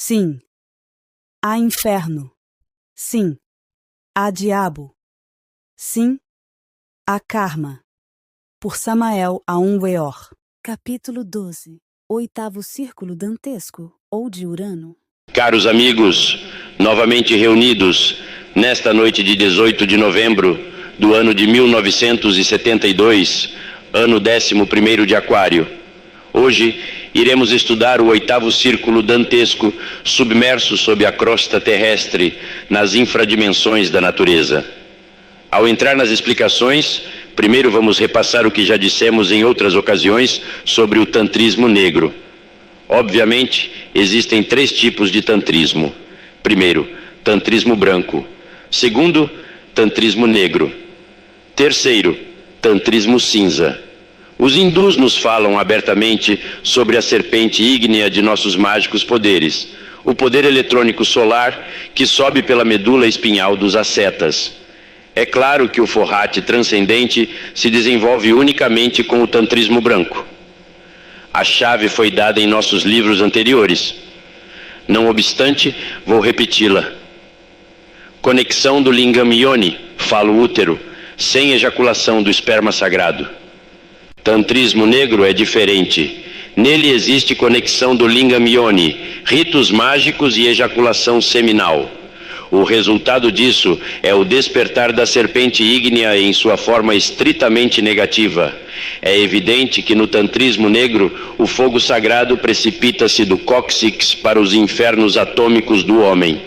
Sim. Há inferno. Sim. Há diabo. Sim. Há karma. Por Samael Aun Weor. Capítulo 12. Oitavo círculo dantesco, ou de Urano. Caros amigos, novamente reunidos nesta noite de 18 de novembro do ano de 1972, ano 11º de Aquário. Hoje iremos estudar o oitavo círculo dantesco submerso sob a crosta terrestre nas infradimensões da natureza. Ao entrar nas explicações, primeiro vamos repassar o que já dissemos em outras ocasiões sobre o tantrismo negro. Obviamente, existem 3 tipos de tantrismo. Primeiro, tantrismo branco. Segundo, tantrismo negro. Terceiro, tantrismo cinza. Os hindus nos falam abertamente sobre a serpente ígnea de nossos mágicos poderes, o poder eletrônico solar que sobe pela medula espinhal dos ascetas. É claro que o forrate transcendente se desenvolve unicamente com o tantrismo branco. A chave foi dada em nossos livros anteriores. Não obstante, vou repeti-la. Conexão do lingam yoni, falo útero, sem ejaculação do esperma sagrado. Tantrismo negro é diferente. Nele existe conexão do lingam yoni, ritos mágicos e ejaculação seminal. O resultado disso é o despertar da serpente ígnea em sua forma estritamente negativa. É evidente que no tantrismo negro, o fogo sagrado precipita-se do cóccix para os infernos atômicos do homem.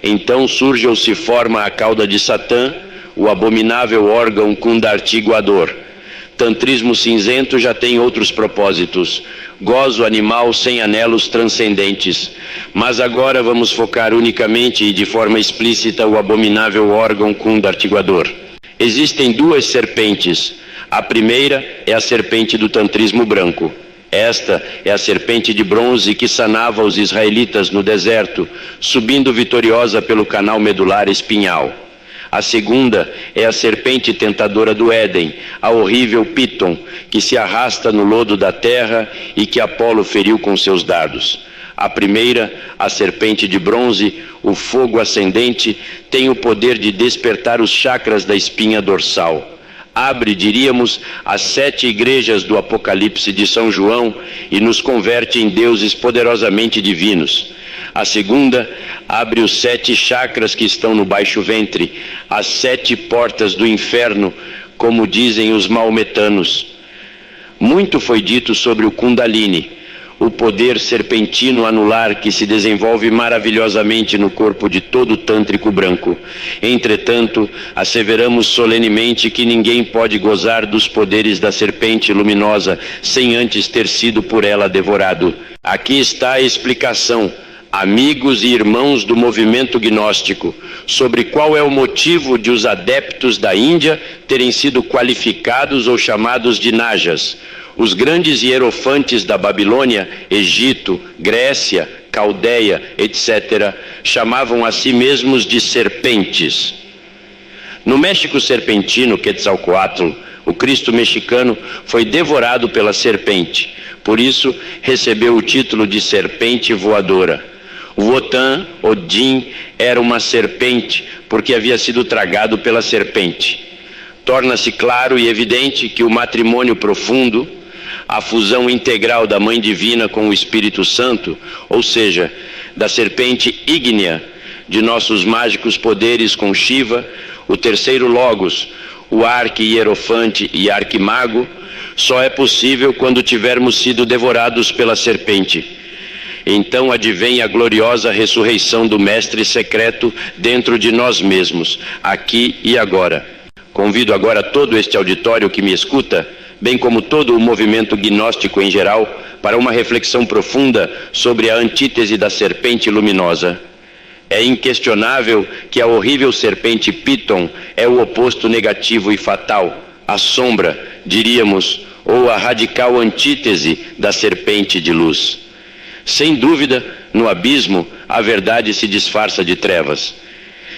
Então surge ou se forma a cauda de Satã, o abominável órgão kundartiguador. Tantrismo cinzento já tem outros propósitos. Gozo animal sem anelos transcendentes. Mas agora vamos focar unicamente e de forma explícita o abominável órgão kundartiguador. Existem 2 serpentes. A primeira é a serpente do tantrismo branco. Esta é a serpente de bronze que sanava os israelitas no deserto, subindo vitoriosa pelo canal medular espinhal. A segunda é a serpente tentadora do Éden, a horrível Piton, que se arrasta no lodo da terra e que Apolo feriu com seus dardos. A primeira, a serpente de bronze, o fogo ascendente, tem o poder de despertar os chakras da espinha dorsal. Abre, diríamos, as 7 igrejas do Apocalipse de São João e nos converte em deuses poderosamente divinos. A segunda abre os 7 chakras que estão no baixo ventre, as 7 portas do inferno, como dizem os maometanos. Muito foi dito sobre o Kundalini, o poder serpentino anular que se desenvolve maravilhosamente no corpo de todo tântrico branco. Entretanto, asseveramos solenemente que ninguém pode gozar dos poderes da serpente luminosa sem antes ter sido por ela devorado. Aqui está a explicação, amigos e irmãos do movimento gnóstico, sobre qual é o motivo de os adeptos da Índia terem sido qualificados ou chamados de najas. Os grandes hierofantes da Babilônia, Egito, Grécia, Caldeia, etc., chamavam a si mesmos de serpentes. No México serpentino, Quetzalcoatl, o Cristo mexicano, foi devorado pela serpente. Por isso, recebeu o título de serpente voadora. Wotan, Odin, era uma serpente, porque havia sido tragado pela serpente. Torna-se claro e evidente que o matrimônio profundo, a fusão integral da Mãe Divina com o Espírito Santo, ou seja, da serpente ígnea de nossos mágicos poderes com Shiva, o terceiro Logos, o arqui-hierofante e arquimago, só é possível quando tivermos sido devorados pela serpente. Então advém a gloriosa ressurreição do Mestre Secreto dentro de nós mesmos, aqui e agora. Convido agora todo este auditório que me escuta, bem como todo o movimento gnóstico em geral, para uma reflexão profunda sobre a antítese da serpente luminosa. É inquestionável que a horrível serpente Piton é o oposto negativo e fatal, a sombra, diríamos, ou a radical antítese da serpente de luz. Sem dúvida, no abismo, a verdade se disfarça de trevas.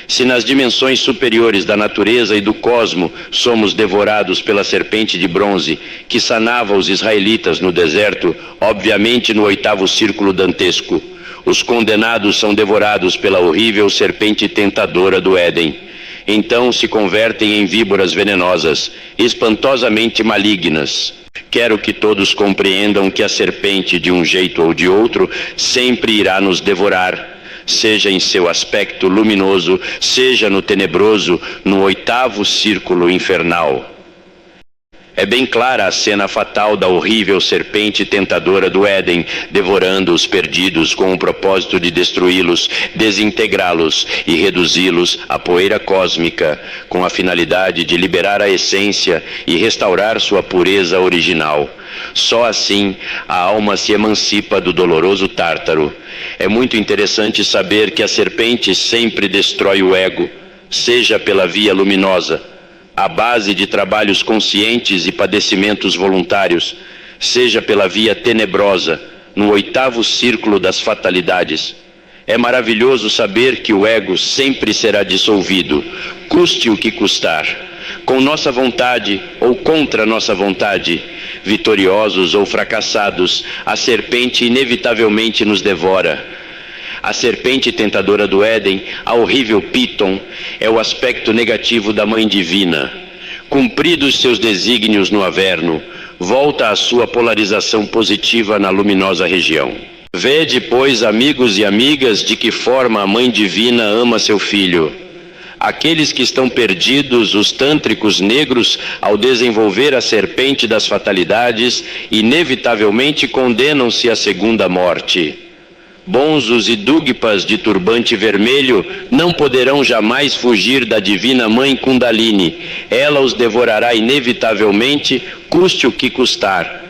Se nas dimensões superiores da natureza e do cosmo somos devorados pela serpente de bronze que sanava os israelitas no deserto, obviamente no oitavo círculo dantesco, Os condenados são devorados pela horrível serpente tentadora do Éden. Então se convertem em víboras venenosas, espantosamente malignas. Quero que todos compreendam que a serpente, de um jeito ou de outro, sempre irá nos devorar, seja em seu aspecto luminoso, seja no tenebroso, no 8º círculo infernal. É bem clara a cena fatal da horrível serpente tentadora do Éden, devorando os perdidos com o propósito de destruí-los, desintegrá-los e reduzi-los à poeira cósmica, com a finalidade de liberar a essência e restaurar sua pureza original. Só assim a alma se emancipa do doloroso tártaro. É muito interessante saber que a serpente sempre destrói o ego, seja pela via luminosa, à base de trabalhos conscientes e padecimentos voluntários, seja pela via tenebrosa, no 8º círculo das fatalidades. É maravilhoso saber que o ego sempre será dissolvido, custe o que custar, com nossa vontade ou contra nossa vontade. Vitoriosos ou fracassados, a serpente inevitavelmente nos devora. A serpente tentadora do Éden, a horrível Piton, é o aspecto negativo da Mãe Divina. Cumpridos seus desígnios no Averno, volta à sua polarização positiva na luminosa região. Vede, pois, amigos e amigas, de que forma a Mãe Divina ama seu filho. Aqueles que estão perdidos, os tântricos negros, ao desenvolver a serpente das fatalidades, inevitavelmente condenam-se à segunda morte. Bonzos e dugpas de turbante vermelho não poderão jamais fugir da divina Mãe Kundalini. Ela os devorará inevitavelmente, custe o que custar.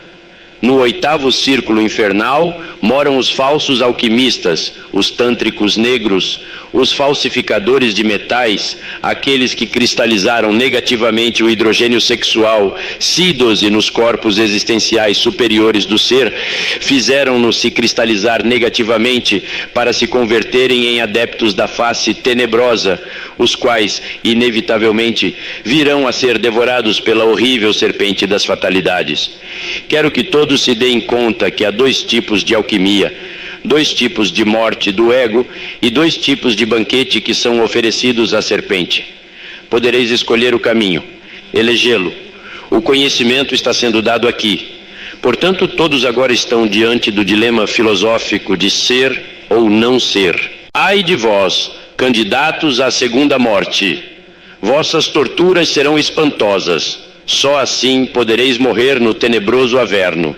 No 8º círculo infernal moram os falsos alquimistas, os tântricos negros, os falsificadores de metais, aqueles que cristalizaram negativamente o hidrogênio sexual, se-dose nos corpos existenciais superiores do ser, fizeram-no se cristalizar negativamente para se converterem em adeptos da face tenebrosa, os quais, inevitavelmente, virão a ser devorados pela horrível serpente das fatalidades. Quero que todos se deem conta que há 2 tipos de alquimia, 2 tipos de morte do ego e 2 tipos de banquete que são oferecidos à serpente. Podereis escolher o caminho, elegê-lo. O conhecimento está sendo dado aqui. Portanto, todos agora estão diante do dilema filosófico de ser ou não ser. Ai de vós, candidatos à segunda morte! Vossas torturas serão espantosas. Só assim podereis morrer no tenebroso Averno.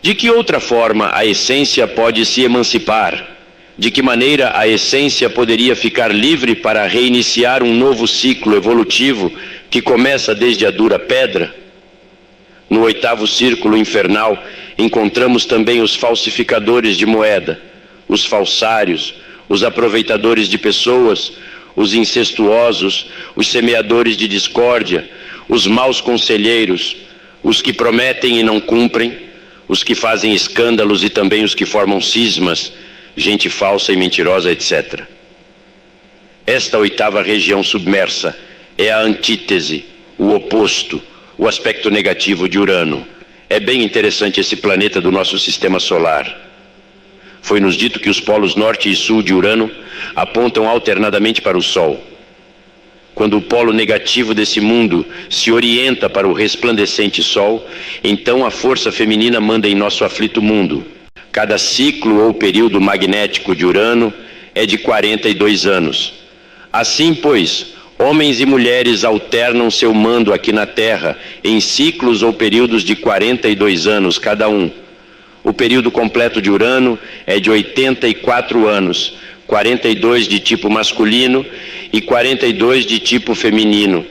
De que outra forma a essência pode se emancipar? De que maneira a essência poderia ficar livre para reiniciar um novo ciclo evolutivo que começa desde a dura pedra? No 8º círculo infernal encontramos também os falsificadores de moeda, os falsários, os aproveitadores de pessoas, os incestuosos, os semeadores de discórdia, os maus conselheiros, os que prometem e não cumprem, os que fazem escândalos e também os que formam cismas, gente falsa e mentirosa, etc. Esta 8ª região submersa é a antítese, o oposto, o aspecto negativo de Urano. É bem interessante esse planeta do nosso sistema solar. Foi-nos dito que os polos norte e sul de Urano apontam alternadamente para o Sol. Quando o polo negativo desse mundo se orienta para o resplandecente Sol, então a força feminina manda em nosso aflito mundo. Cada ciclo ou período magnético de Urano é de 42 anos. Assim, pois, homens e mulheres alternam seu mando aqui na Terra em ciclos ou períodos de 42 anos cada um. O período completo de Urano é de 84 anos, 42 de tipo masculino e 42 de tipo feminino.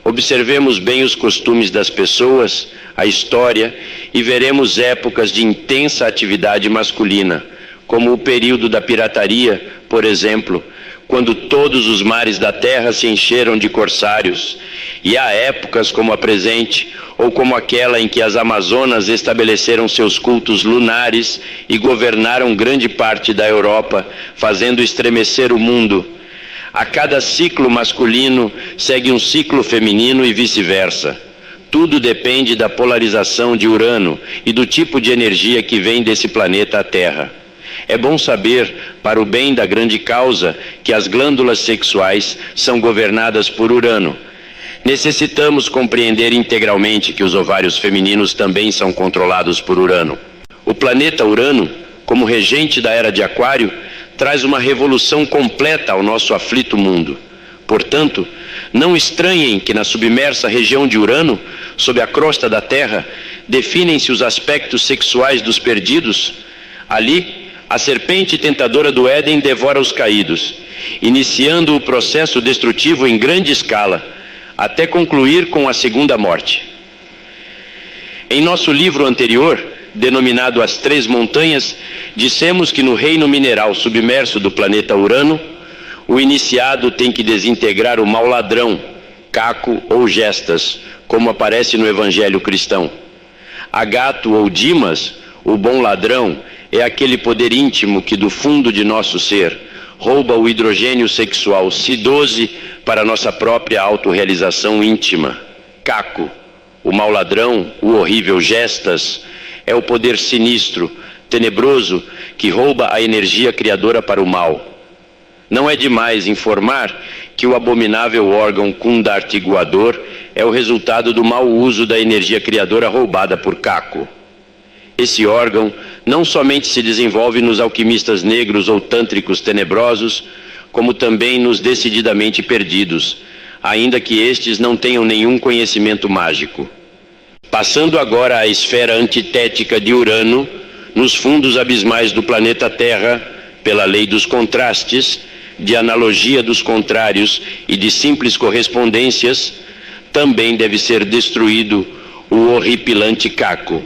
Observemos bem os costumes das pessoas, a história, e veremos épocas de intensa atividade masculina, como o período da pirataria, por exemplo, quando todos os mares da terra se encheram de corsários, e há épocas como a presente, ou como aquela em que as Amazonas estabeleceram seus cultos lunares e governaram grande parte da Europa, fazendo estremecer o mundo. A cada ciclo masculino segue um ciclo feminino e vice-versa. Tudo depende da polarização de Urano e do tipo de energia que vem desse planeta à Terra. É bom saber, para o bem da grande causa, que as glândulas sexuais são governadas por Urano. Necessitamos compreender integralmente que os ovários femininos também são controlados por Urano. O planeta Urano, como regente da era de Aquário, traz uma revolução completa ao nosso aflito mundo. Portanto, não estranhem que na submersa região de Urano, sob a crosta da Terra, definem-se os aspectos sexuais dos perdidos. Ali, a serpente tentadora do Éden devora os caídos, iniciando o processo destrutivo em grande escala, até concluir com a segunda morte. Em nosso livro anterior, denominado As Três Montanhas, dissemos que no reino mineral submerso do planeta Urano, o iniciado tem que desintegrar o mau ladrão, Caco ou Gestas, como aparece no Evangelho cristão. Agato ou Dimas, o bom ladrão, é aquele poder íntimo que do fundo de nosso ser rouba o hidrogênio sexual C12 para nossa própria autorrealização íntima. Caco, o mau ladrão, o horrível Gestas, é o poder sinistro, tenebroso, que rouba a energia criadora para o mal. Não é demais informar que o abominável órgão kundartiguador é o resultado do mau uso da energia criadora roubada por Caco. Esse órgão não somente se desenvolve nos alquimistas negros ou tântricos tenebrosos, como também nos decididamente perdidos, ainda que estes não tenham nenhum conhecimento mágico. Passando agora à esfera antitética de Urano, nos fundos abismais do planeta Terra, pela lei dos contrastes, de analogia dos contrários e de simples correspondências, também deve ser destruído o horripilante Caco.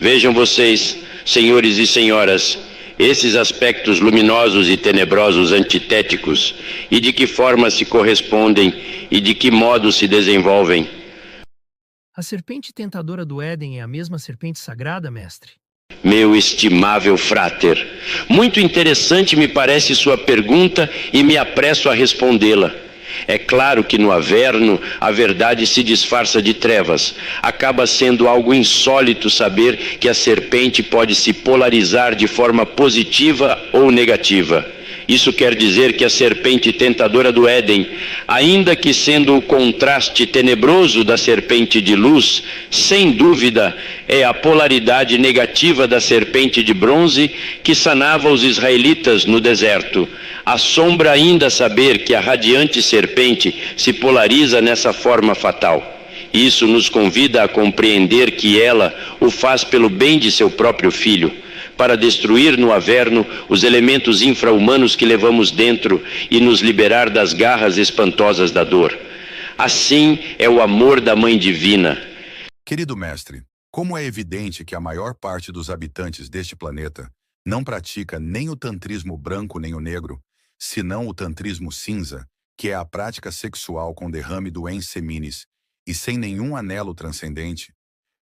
Vejam vocês, senhores e senhoras, esses aspectos luminosos e tenebrosos antitéticos, e de que forma se correspondem e de que modo se desenvolvem. A serpente tentadora do Éden é a mesma serpente sagrada, mestre? Meu estimável fráter, muito interessante me parece sua pergunta e me apresso a respondê-la. É claro que no Averno a verdade se disfarça de trevas. Acaba sendo algo insólito saber que a serpente pode se polarizar de forma positiva ou negativa. Isso quer dizer que a serpente tentadora do Éden, ainda que sendo o contraste tenebroso da serpente de luz, sem dúvida é a polaridade negativa da serpente de bronze que sanava os israelitas no deserto. Assombra ainda saber que a radiante serpente se polariza nessa forma fatal. Isso nos convida a compreender que ela o faz pelo bem de seu próprio filho, para destruir no Averno os elementos infra-humanos que levamos dentro e nos liberar das garras espantosas da dor. Assim é o amor da Mãe Divina. Querido mestre, como é evidente que a maior parte dos habitantes deste planeta não pratica nem o tantrismo branco nem o negro, senão o tantrismo cinza, que é a prática sexual com derrame do ens seminis e sem nenhum anelo transcendente,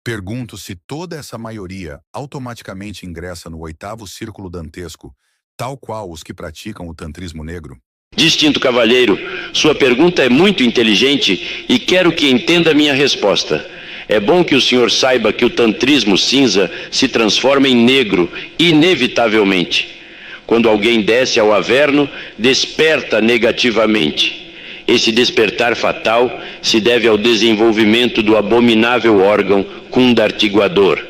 pergunto se toda essa maioria automaticamente ingressa no 8º círculo dantesco, tal qual os que praticam o tantrismo negro? Distinto cavalheiro, sua pergunta é muito inteligente e quero que entenda minha resposta. É bom que o senhor saiba que o tantrismo cinza se transforma em negro, inevitavelmente. Quando alguém desce ao Averno, desperta negativamente. Esse despertar fatal se deve ao desenvolvimento do abominável órgão kundartiguador.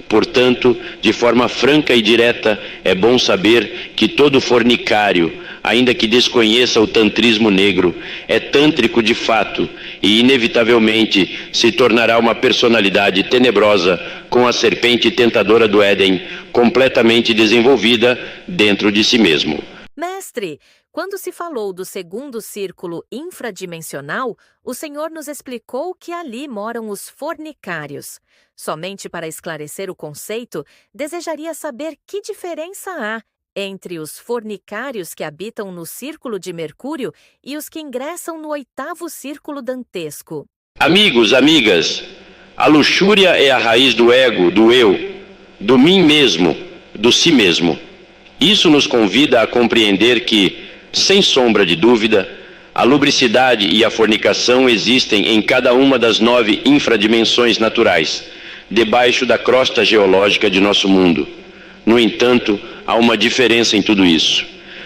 Portanto, de forma franca e direta, é bom saber que todo fornicário, ainda que desconheça o tantrismo negro, é tântrico de fato e inevitavelmente se tornará uma personalidade tenebrosa com a serpente tentadora do Éden completamente desenvolvida dentro de si mesmo. Mestre, quando se falou do 2º círculo infradimensional, o Senhor nos explicou que ali moram os fornicários. Somente para esclarecer o conceito, desejaria saber que diferença há entre os fornicários que habitam no círculo de Mercúrio e os que ingressam no 8º círculo dantesco. Amigos, amigas, a luxúria é a raiz do ego, do eu, do mim mesmo, do si mesmo. Isso nos convida a compreender que, sem sombra de dúvida, a lubricidade e a fornicação existem em cada uma das 9 infradimensões naturais, debaixo da crosta geológica de nosso mundo. No entanto, há uma diferença em tudo isso.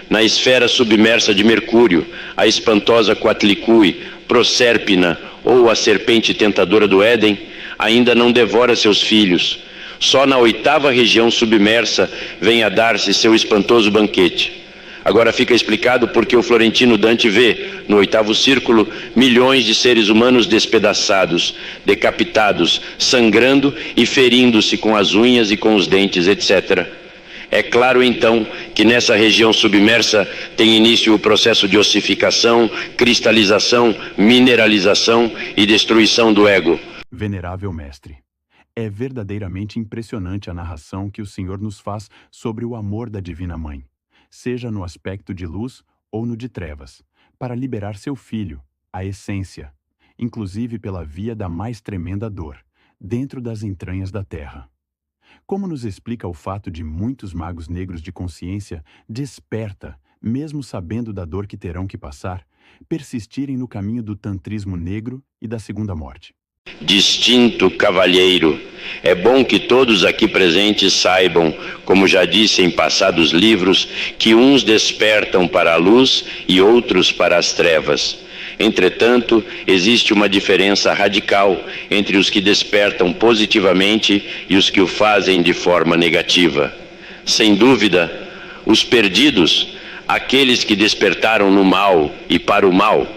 Na esfera submersa de Mercúrio, a espantosa Coatlicue, Proserpina ou a serpente tentadora do Éden, ainda não devora seus filhos. Só na oitava região submersa vem a dar-se seu espantoso banquete. Agora fica explicado porque o Florentino Dante vê, no oitavo círculo, milhões de seres humanos despedaçados, decapitados, sangrando e ferindo-se com as unhas e com os dentes, etc. É claro, então, que nessa região submersa tem início o processo de ossificação, cristalização, mineralização e destruição do ego. Venerável Mestre, é verdadeiramente impressionante a narração que o Senhor nos faz sobre o amor da Divina Mãe, seja no aspecto de luz ou no de trevas, para liberar seu filho, a essência, inclusive pela via da mais tremenda dor, dentro das entranhas da terra. Como nos explica o fato de muitos magos negros de consciência desperta, mesmo sabendo da dor que terão que passar, persistirem no caminho do tantrismo negro e da segunda morte? Distinto cavalheiro, é bom que todos aqui presentes saibam, como já disse em passados livros, que uns despertam para a luz e outros para as trevas. Entretanto, existe uma diferença radical entre os que despertam positivamente e os que o fazem de forma negativa. Sem dúvida, os perdidos, aqueles que despertaram no mal e para o mal,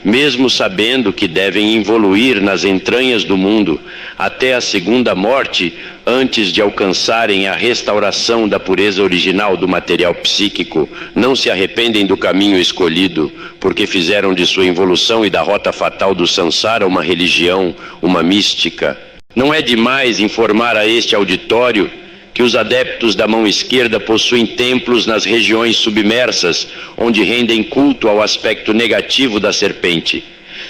mesmo sabendo que devem evoluir nas entranhas do mundo até a segunda morte, antes de alcançarem a restauração da pureza original do material psíquico, não se arrependem do caminho escolhido, porque fizeram de sua involução e da rota fatal do samsara uma religião, uma mística. Não é demais informar a este auditório que os adeptos da mão esquerda possuem templos nas regiões submersas, onde rendem culto ao aspecto negativo da serpente.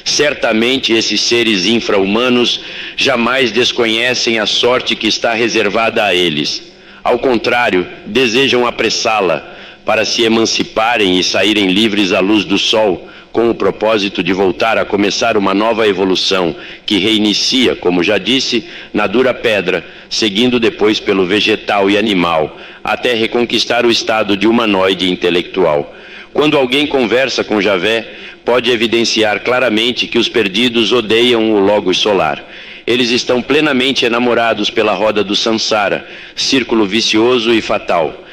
Certamente esses seres infra-humanos jamais desconhecem a sorte que está reservada a eles. Ao contrário, desejam apressá-la, para se emanciparem e saírem livres à luz do sol, com o propósito de voltar a começar uma nova evolução, que reinicia, como já disse, na dura pedra, seguindo depois pelo vegetal e animal, até reconquistar o estado de humanoide intelectual. Quando alguém conversa com Javé, pode evidenciar claramente que os perdidos odeiam o Logos solar. Eles estão plenamente enamorados pela roda do samsara, círculo vicioso e fatal.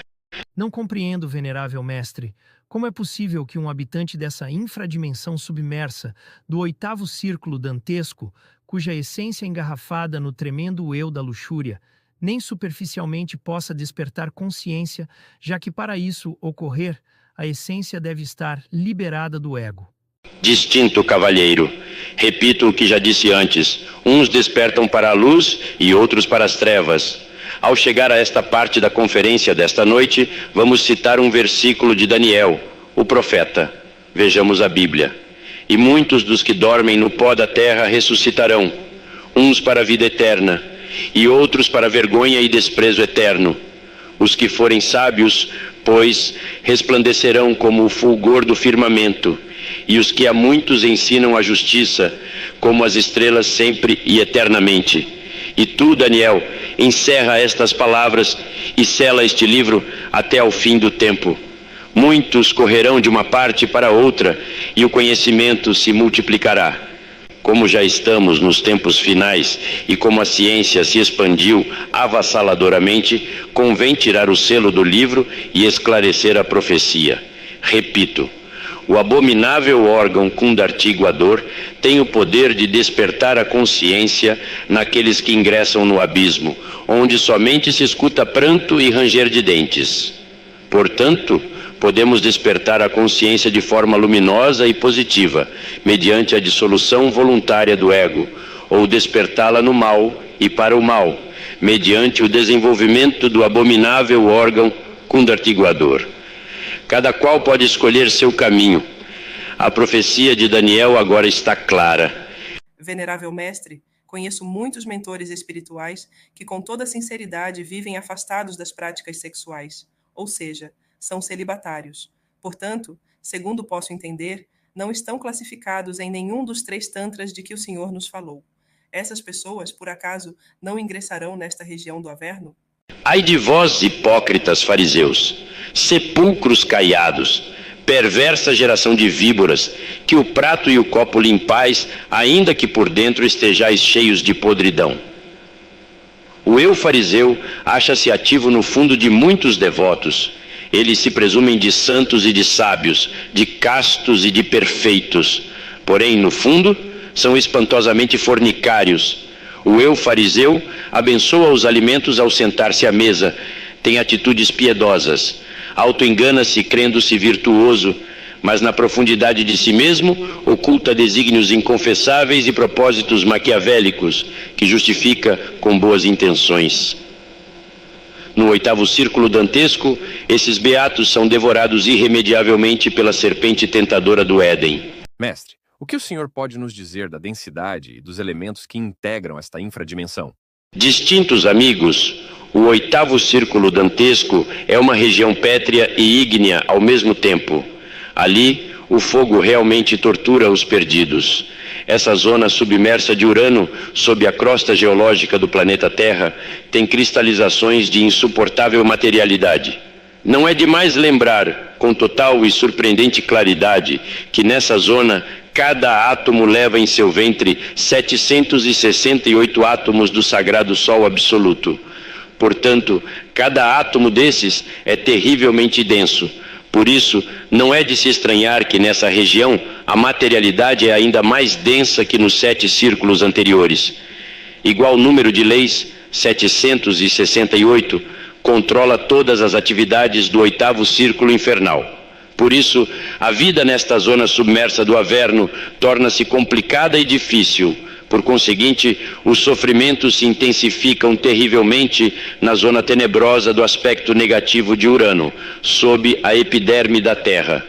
Não compreendo, venerável mestre, como é possível que um habitante dessa infradimensão submersa, do oitavo círculo dantesco, cuja essência é engarrafada no tremendo eu da luxúria, nem superficialmente possa despertar consciência, já que para isso ocorrer, a essência deve estar liberada do ego. Distinto cavalheiro, repito o que já disse antes, uns despertam para a luz e outros para as trevas. Ao chegar a esta parte da conferência desta noite, vamos citar um versículo de Daniel, o profeta. Vejamos a Bíblia. E muitos dos que dormem no pó da terra ressuscitarão, uns para a vida eterna, e outros para vergonha e desprezo eterno. Os que forem sábios, pois, resplandecerão como o fulgor do firmamento, e os que a muitos ensinam a justiça, como as estrelas sempre e eternamente. E tu, Daniel, encerra estas palavras e sela este livro até ao fim do tempo. Muitos correrão de uma parte para outra e o conhecimento se multiplicará. Como já estamos nos tempos finais e como a ciência se expandiu avassaladoramente, convém tirar o selo do livro e esclarecer a profecia. Repito, o abominável órgão kundartiguador tem o poder de despertar a consciência naqueles que ingressam no abismo, onde somente se escuta pranto e ranger de dentes. Portanto, podemos despertar a consciência de forma luminosa e positiva, mediante a dissolução voluntária do ego, ou despertá-la no mal e para o mal, mediante o desenvolvimento do abominável órgão kundartiguador. Cada qual pode escolher seu caminho. A profecia de Daniel agora está clara. Venerável mestre, conheço muitos mentores espirituais que com toda sinceridade vivem afastados das práticas sexuais, ou seja, são celibatários. Portanto, segundo posso entender, não estão classificados em nenhum dos 3 tantras de que o Senhor nos falou. Essas pessoas, por acaso, não ingressarão nesta região do Averno? Ai de vós, hipócritas fariseus, sepulcros caiados, perversa geração de víboras, que o prato e o copo limpais, ainda que por dentro estejais cheios de podridão. O eu fariseu acha-se ativo no fundo de muitos devotos. Eles se presumem de santos e de sábios, de castos e de perfeitos. Porém, no fundo, são espantosamente fornicários. O eu fariseu abençoa os alimentos ao sentar-se à mesa, tem atitudes piedosas, autoengana-se crendo-se virtuoso, mas na profundidade de si mesmo oculta desígnios inconfessáveis e propósitos maquiavélicos que justifica com boas intenções. No 8º círculo dantesco, esses beatos são devorados irremediavelmente pela serpente tentadora do Éden. Mestre, o que o senhor pode nos dizer da densidade e dos elementos que integram esta infradimensão? Distintos amigos, o 8º círculo dantesco é uma região pétrea e ígnea ao mesmo tempo. Ali, o fogo realmente tortura os perdidos. Essa zona submersa de Urano, sob a crosta geológica do planeta Terra, tem cristalizações de insuportável materialidade. Não é demais lembrar, com total e surpreendente claridade, que nessa zona cada átomo leva em seu ventre 768 átomos do sagrado Sol absoluto. Portanto, cada átomo desses é terrivelmente denso. Por isso, não é de se estranhar que nessa região a materialidade é ainda mais densa que nos 7 círculos anteriores. Igual número de leis, 768, controla todas as atividades do 8º círculo infernal. Por isso, a vida nesta zona submersa do Averno torna-se complicada e difícil. Por conseguinte, os sofrimentos se intensificam terrivelmente na zona tenebrosa do aspecto negativo de Urano, sob a epiderme da Terra.